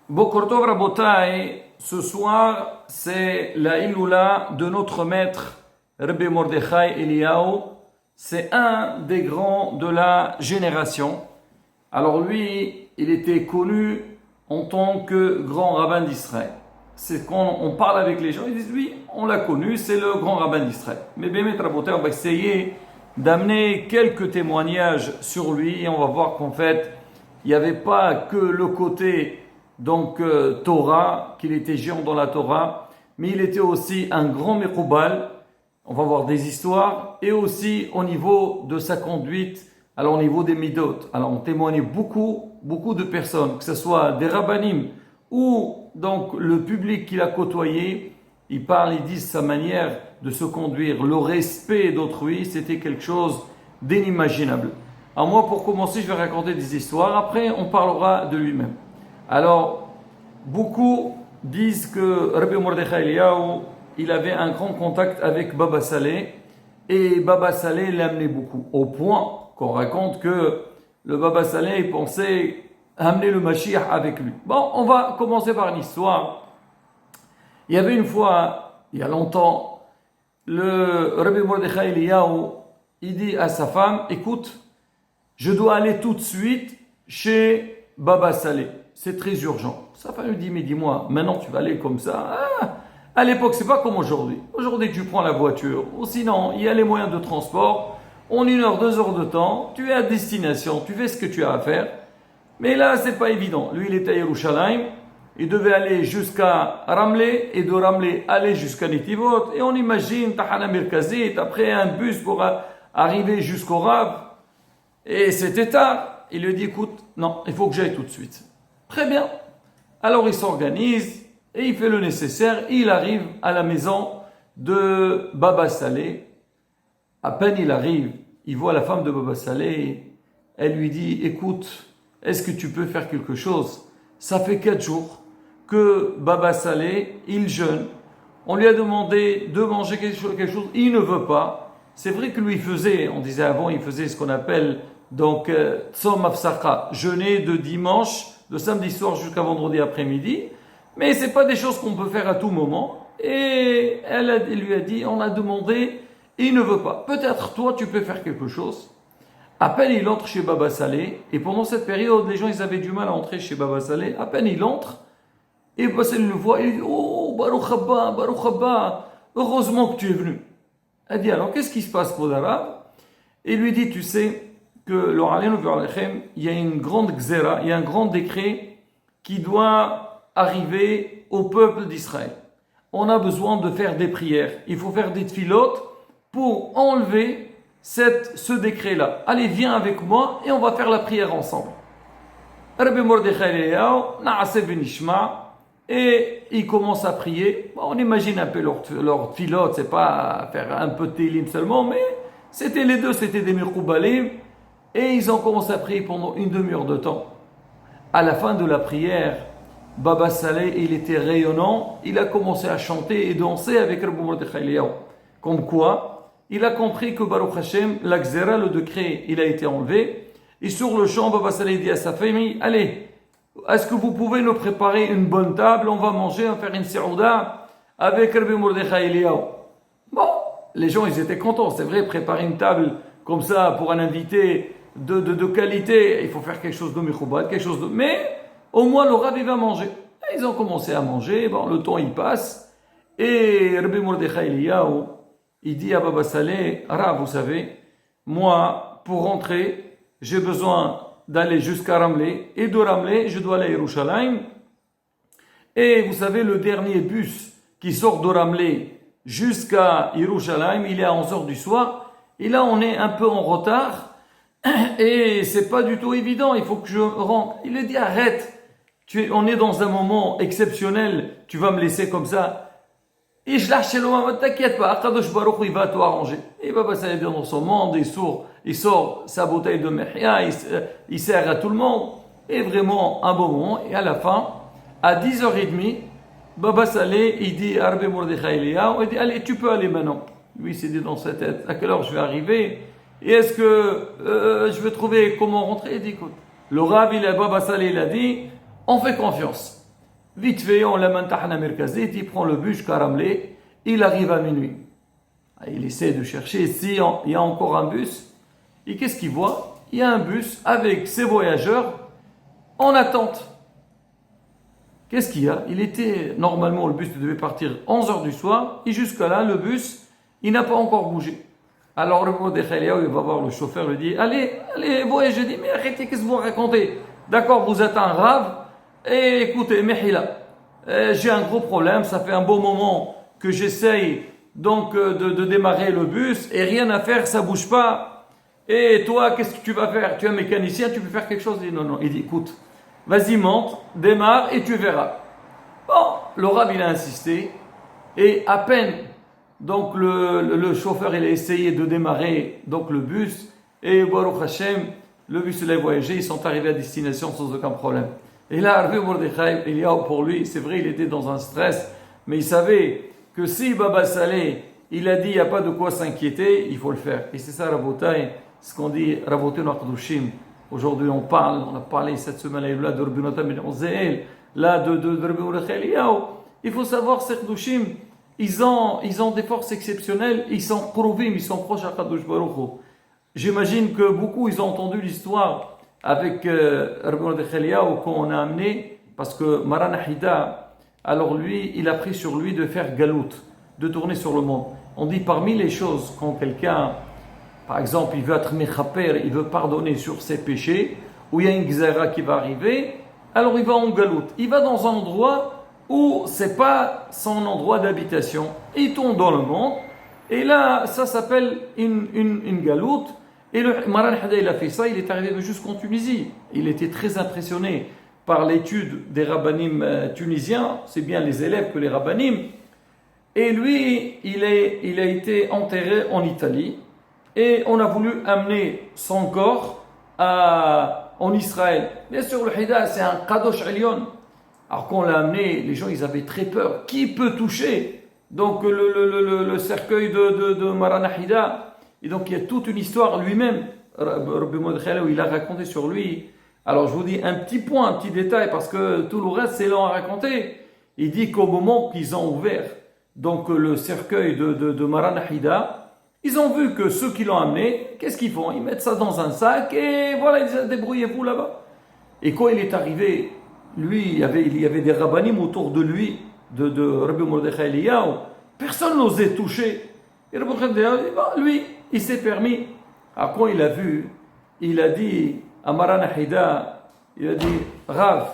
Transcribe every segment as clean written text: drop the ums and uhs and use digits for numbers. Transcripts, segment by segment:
Boker Tov Rabotai, ce soir c'est la Iloula de notre maître Rabbi Mordechai Eliyahu. C'est un des grands de la génération. Alors lui, il était connu en tant que grand rabbin d'Israël. C'est quand on parle avec les gens, ils disent lui, on l'a connu, c'est le grand rabbin d'Israël. Mais Bémet Rabotai, on va essayer d'amener quelques témoignages sur lui et on va voir qu'en fait, il n'y avait pas que le côté Torah, qu'il était géant dans la Torah, mais il était aussi un grand Mekoubal. On va voir des histoires, et aussi au niveau de sa conduite, alors au niveau des Midot. Alors on témoignait beaucoup de personnes, que ce soit des rabbinim ou donc le public qu'il a côtoyé. Ils parlent, ils disent sa manière de se conduire, le respect d'autrui, c'était quelque chose d'inimaginable. Alors moi, pour commencer, je vais raconter des histoires. Après, on parlera de lui-même. Alors, beaucoup disent que Rabbi Mordechai Eliyahu, il avait un grand contact avec Baba Saleh, et Baba Saleh l'amenait beaucoup, au point qu'on raconte que le Baba Saleh il pensait amener le Mashiach avec lui. Bon, on va commencer par une histoire. Il y avait une fois, il y a longtemps, le Rabbi Mordechai Eliyahu, il dit à sa femme, écoute, je dois aller tout de suite chez Baba Saleh. C'est très urgent. Sa femme lui dit, mais dis-moi, maintenant tu vas aller comme ça. À l'époque, c'est pas comme aujourd'hui. Aujourd'hui, tu prends la voiture, ou sinon, il y a les moyens de transport. En 1 heure, 2 heures de temps, tu es à destination, tu fais ce que tu as à faire. Mais là, c'est pas évident. Lui, il était à Yerushalayim. Il devait aller jusqu'à Ramleh, et de Ramleh, aller jusqu'à Netivot. Et on imagine, Tahana Merkazit, après un bus pour arriver jusqu'au Rav. Et c'était tard. Il lui dit, écoute, non, il faut que j'aille tout de suite. Très bien. Alors il s'organise et il fait le nécessaire. Et il arrive à la maison de Baba Saleh. À peine il arrive, il voit la femme de Baba Saleh. Elle lui dit, écoute, est-ce que tu peux faire quelque chose? Ça fait 4 jours que Baba Saleh, il jeûne. On lui a demandé de manger quelque chose. Il ne veut pas. C'est vrai que lui faisait, on disait avant, il faisait ce qu'on appelle Tzom Afsaka, jeûner de dimanche, de samedi soir jusqu'à vendredi après-midi. Mais ce n'est pas des choses qu'on peut faire à tout moment. Et elle lui a dit, on a demandé, il ne veut pas. Peut-être toi, tu peux faire quelque chose. À peine il entre chez Baba Saleh, et pendant cette période, les gens ils avaient du mal à entrer chez Baba Saleh. À peine il entre, et Baba Saleh le voit, et il dit, oh, Baruch Haba, heureusement que tu es venu. Elle dit, alors qu'est-ce qui se passe pour l'arabe? Et il lui dit, tu sais que il y a une grande xéra, il y a un grand décret qui doit arriver au peuple d'Israël. On a besoin de faire des prières. Il faut faire des tfilotes pour enlever ce décret-là. Allez, viens avec moi et on va faire la prière ensemble. Rabbi Mordechai Eliyahu, Na'aseh v'nishma, et ils commencent à prier. Bon, on imagine un peu leur tfilotes, c'est pas faire un peu de télim seulement, mais c'était les deux, c'était des mirkoubalim. Et ils ont commencé à prier pendant 1/2 heure de temps. À la fin de la prière, Baba Saleh, il était rayonnant. Il a commencé à chanter et danser avec Rabbi Mordechai Eliyahu. Comme quoi, il a compris que Baruch Hashem, la xéra, le décret, il a été enlevé. Et sur le champ, Baba Saleh dit à sa famille, allez, est-ce que vous pouvez nous préparer une bonne table? On va manger, on va faire une seouda avec Rabbi Mordechai Eliyahu. Bon, les gens, ils étaient contents. C'est vrai, préparer une table comme ça pour un invité de qualité, il faut faire quelque chose de michoubad, quelque chose de... Mais au moins le Rav il va manger. Et ils ont commencé à manger, bon, le temps il passe, et Rabbi Mordechai Eliyahu, il dit à Baba Saleh, Rav, vous savez, moi, pour rentrer, j'ai besoin d'aller jusqu'à Ramleh, et de Ramleh, je dois aller à Yerushalayim, et vous savez, le dernier bus qui sort de Ramleh jusqu'à Yerushalayim, il est à 11 heures du soir, et là on est un peu en retard, et c'est pas du tout évident, il faut que je rentre. Il a dit arrête, on est dans un moment exceptionnel, tu vas me laisser comme ça. Et je lâche l'homme, t'inquiète pas, Akadosh Baruch il va tout arranger. Et Baba Saleh bien dans son monde, il sort sa bouteille de mehia, il sert à tout le monde. Et vraiment un bon moment. Et à la fin, à 10h30, Baba Saleh il dit à Rabbi Mordechai Eliyahu, il dit allez, tu peux aller maintenant. Lui il s'est dit dans sa tête, à quelle heure je vais arriver? Et est-ce que je vais trouver comment rentrer? Il dit, écoute, le Rav, Baba Saleh, il a dit, on fait confiance. Vite fait, on l'amène Tahna Merkazit, il prend le bus jusqu'à Ramleh, il arrive à minuit. Il essaie de chercher s'il y a encore un bus. Et qu'est-ce qu'il voit? Il y a un bus avec ses voyageurs en attente. Qu'est-ce qu'il y a? Normalement, le bus devait partir 11h du soir, et jusqu'à là, le bus, il n'a pas encore bougé. Alors, le Mordechai il va voir le chauffeur, lui dit, allez, voyagez. Je dis, mais arrêtez, qu'est-ce que vous racontez? D'accord, vous êtes un rave, et écoutez, Mehila, j'ai un gros problème, ça fait un bon moment que j'essaye donc de démarrer le bus, et rien à faire, ça bouge pas. Et toi, qu'est-ce que tu vas faire? Tu es un mécanicien, tu peux faire quelque chose? Il dit, non. Il dit, écoute, vas-y, monte, démarre et tu verras. Bon, le rab, il a insisté. Et à peine, donc le chauffeur, il a essayé de démarrer donc le bus. Et Baruch Hashem, le bus, il a voyagé. Ils sont arrivés à destination sans aucun problème. Et là, Rabbi Mordechai Eliyahu, pour lui, c'est vrai, il était dans un stress. Mais il savait que si Baba Saleh, il a dit, il n'y a pas de quoi s'inquiéter, il faut le faire. Et c'est ça, Rabotai, ce qu'on dit, Rabotai Naqdushim. Aujourd'hui, on a parlé cette semaine là de Rabbi Natan ben Ozel, là de Rabbi Mordechai Eliyahu. Il faut savoir, ces Kedushim, ils ont des forces exceptionnelles, ils sont provim, ils sont proches à Kadosh Baruch Hu. J'imagine que beaucoup, ils ont entendu l'histoire avec Rabbi Mordechai Eliyahu qu'on a amené, parce que Maran Ahida, alors lui, il a pris sur lui de faire galout, de tourner sur le monde. On dit parmi les choses quand quelqu'un, par exemple, il veut être mechaper, il veut pardonner sur ses péchés, ou il y a une gzera qui va arriver, alors il va en galoute. Il va dans un endroit où c'est pas son endroit d'habitation. Il tombe dans le monde, et là, ça s'appelle une galoute. Et le Maran Hada, il a fait ça, il est arrivé jusqu'en Tunisie. Il était très impressionné par l'étude des rabbanim tunisiens, c'est bien les élèves que les rabbanim. Et lui, il a été enterré en Italie. Et on a voulu amener son corps en Israël. Bien sûr, le Hida, c'est un Kadosh Elyon. Alors qu'on l'a amené, les gens, ils avaient très peur. Qui peut toucher donc le cercueil de Maran Hida? Et donc, il y a toute une histoire lui-même. Rabbi Mordechai, il a raconté sur lui. Alors, je vous dis un petit point, un petit détail, parce que tout le reste, c'est long à raconter. Il dit qu'au moment qu'ils ont ouvert donc le cercueil de Maran Hida, ils ont vu que ceux qui l'ont amené, qu'est-ce qu'ils font? Ils mettent ça dans un sac et voilà, ils disent débrouillez-vous là-bas. Et quand il est arrivé, lui, il y avait des rabbanim autour de lui, de Rabbi Mordechai Eliyahu. Personne n'osait toucher. Et Rabbi Mordechai Eliyahu, lui, il s'est permis. Alors quand il a vu, il a dit à Maran Hida, il a dit, Rav,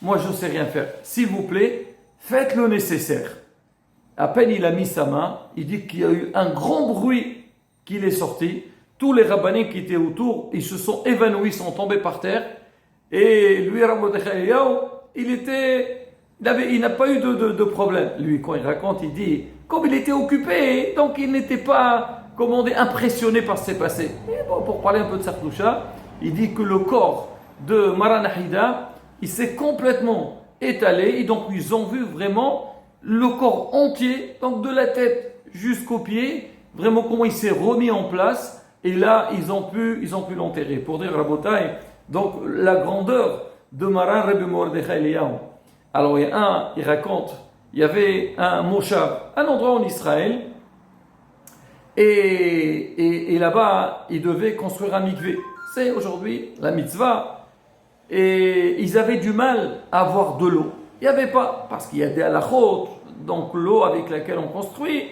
moi je ne sais rien faire. S'il vous plaît, faites le nécessaire. À peine il a mis sa main, il dit qu'il y a eu un grand bruit qu'il est sorti. Tous les rabbinés qui étaient autour, ils se sont évanouis, sont tombés par terre. Et lui, Rabbi Mordechai Eliyahu, il n'a pas eu de problème. Lui, quand il raconte, il dit, comme il était occupé, donc il n'était pas, impressionné par ce qui s'est passé. Et bon, pour parler un peu de Sartoucha, il dit que le corps de Maran Hida, il s'est complètement étalé, et donc ils ont vu vraiment le corps entier, donc de la tête jusqu'aux pieds, vraiment comment il s'est remis en place, et là ils ont pu l'enterrer. Pour dire Rabotai, donc la grandeur de Maran Rabbi Mordechai Eliyahu. Alors il raconte, il y avait un moshav, un endroit en Israël, et là-bas il devait construire un mikvé. C'est aujourd'hui la mitzvah, et ils avaient du mal à avoir de l'eau. Il n'y avait pas, parce qu'il y a des halachot, donc l'eau avec laquelle on construit.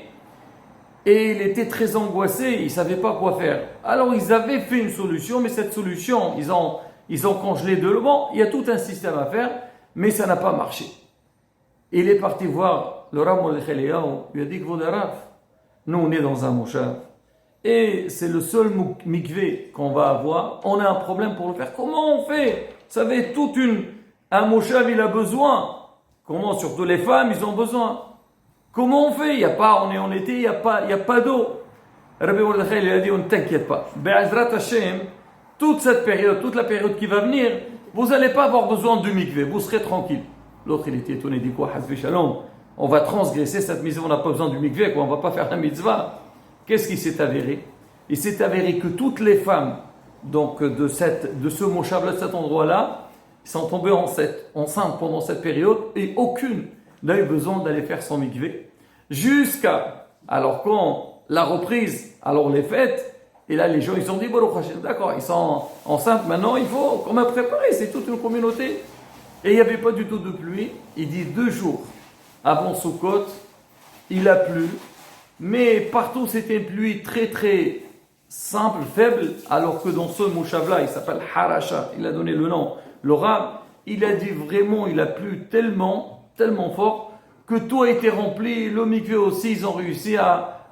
Et il était très angoissé, il ne savait pas quoi faire. Alors ils avaient fait une solution, mais cette solution, ils ont congelé de l'eau. Bon, il y a tout un système à faire, mais ça n'a pas marché. Il est parti voir le Rav Mordechai Eliyahu, il lui a dit, Kvodarav, nous on est dans un moshav. Et c'est le seul mikvé qu'on va avoir. On a un problème pour le faire. Comment on fait? Vous savez, un moshav, il a besoin. Comment? Surtout les femmes, ils ont besoin. Comment on fait? Il n'y a pas, on est en été, il n'y a pas d'eau. Rabbi Mordechai, il a dit, on ne t'inquiète pas. Be'ezrat Hashem, toute la période qui va venir, vous n'allez pas avoir besoin du mikvé, vous serez tranquille. L'autre, il était étonné, il dit quoi? Hazvi Shalom, on va transgresser cette mitzvah, on n'a pas besoin du mikvé, quoi, on ne va pas faire la mitzvah. Qu'est-ce qui s'est avéré? Il s'est avéré que toutes les femmes, donc de ce moshav-là, de cet endroit-là, ils sont tombés enceintes pendant cette période et aucune n'a eu besoin d'aller faire son mikvé. Alors quand la reprise, alors les fêtes, et là les gens ils ont dit, d'accord, ils sont enceintes maintenant, il faut quand même préparer, c'est toute une communauté. Et il n'y avait pas du tout de pluie. Il dit 2 jours avant Sukkot, il a plu, mais partout c'était une pluie très très simple, faible, alors que dans ce mouchav-là, il s'appelle Harasha, il a donné le nom, l'Orab, il a dit vraiment, il a plu tellement fort, que tout a été rempli, le mikvé aussi, ils ont réussi à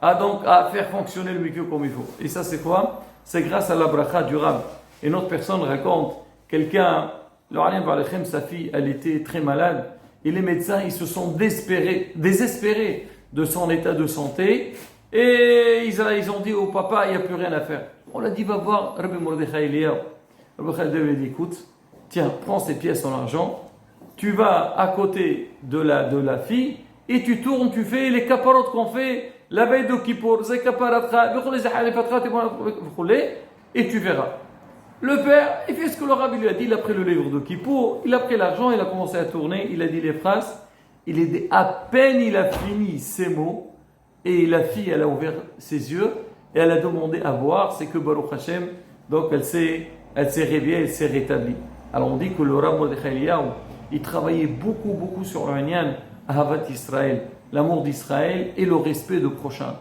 faire fonctionner le mikvé comme il faut. Et ça c'est quoi? C'est grâce à la bracha du Rab. Et notre personne raconte, quelqu'un, le Alim Balechem, sa fille, elle était très malade, et les médecins, ils se sont désespérés de son état de santé, et ils ont dit au papa, il n'y a plus rien à faire. On l'a dit, va voir Rabbi Mordechai Eliyahu. Rabbi Mordechai Eliyahu lui a dit, écoute, tiens, prends ces pièces en argent, tu vas à côté de la fille, et tu tournes, tu fais les caparotes qu'on fait la veille de Kippour, et tu verras. Le père, il fait ce que le rabbi lui a dit, il a pris le livre de Kippour, il a pris l'argent, il a commencé à tourner, il a dit les phrases, à peine il a fini ces mots, et la fille, elle a ouvert ses yeux, et elle a demandé à voir, c'est que Baruch Hashem, donc elle s'est réveillée, elle s'est rétablie. Alors on dit que le Rav Mordechai Eliyahu, il travaillait beaucoup sur le Inyan, Ahavat Israël, l'amour d'Israël et le respect de prochain.